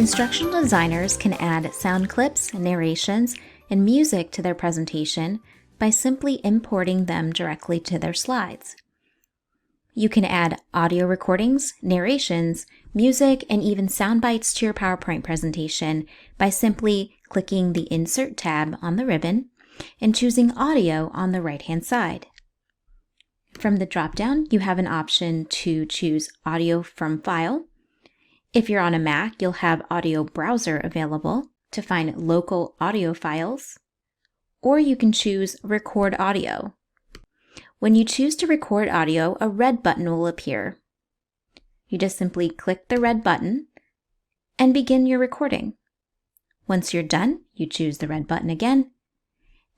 Instructional designers can add sound clips, narrations, and music to their presentation by simply importing them directly to their slides. You can add audio recordings, narrations, music, and even sound bites to your PowerPoint presentation by simply clicking the Insert tab on the ribbon and choosing Audio on the right-hand side. From the drop-down, you have an option to choose Audio from File. If you're on a Mac, you'll have Audio Browser available to find local audio files, or you can choose Record Audio. When you choose to record audio, a red button will appear. You just simply click the red button and begin your recording. Once you're done, you choose the red button again,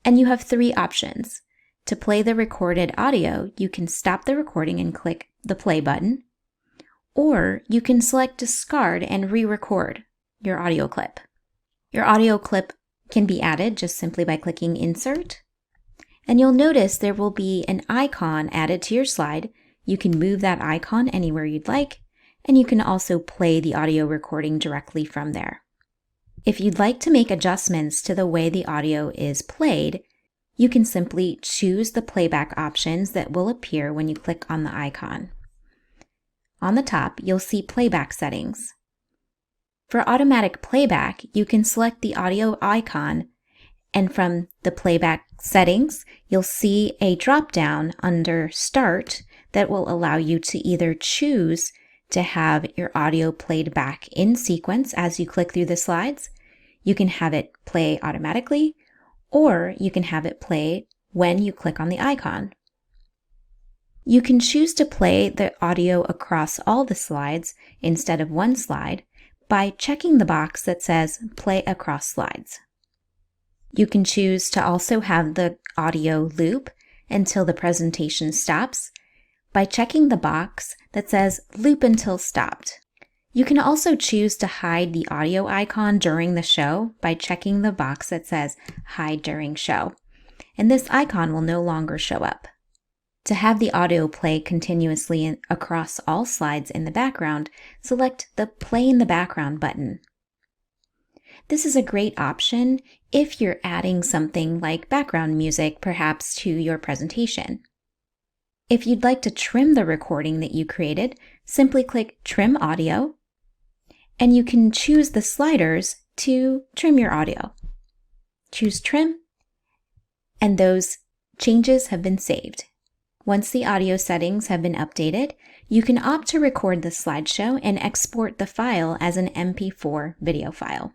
and you have 3 options. To play the recorded audio, you can stop the recording and click the play button, or you can select discard and re-record your audio clip. Your audio clip can be added just simply by clicking Insert, and you'll notice there will be an icon added to your slide. You can move that icon anywhere you'd like, and you can also play the audio recording directly from there. If you'd like to make adjustments to the way the audio is played, you can simply choose the playback options that will appear when you click on the icon. On the top, you'll see playback settings. For automatic playback, you can select the audio icon, and from the playback settings, you'll see a drop-down under Start that will allow you to either choose to have your audio played back in sequence as you click through the slides. You can have it play automatically, or you can have it play when you click on the icon. You can choose to play the audio across all the slides instead of one slide by checking the box that says Play Across Slides. You can choose to also have the audio loop until the presentation stops by checking the box that says Loop Until Stopped. You can also choose to hide the audio icon during the show by checking the box that says Hide During Show, and this icon will no longer show up. To have the audio play continuously across all slides in the background, select the Play in the Background button. This is a great option if you're adding something like background music, perhaps to your presentation. If you'd like to trim the recording that you created, simply click Trim Audio, and you can choose the sliders to trim your audio. Choose Trim, and those changes have been saved. Once the audio settings have been updated, you can opt to record the slideshow and export the file as an MP4 video file.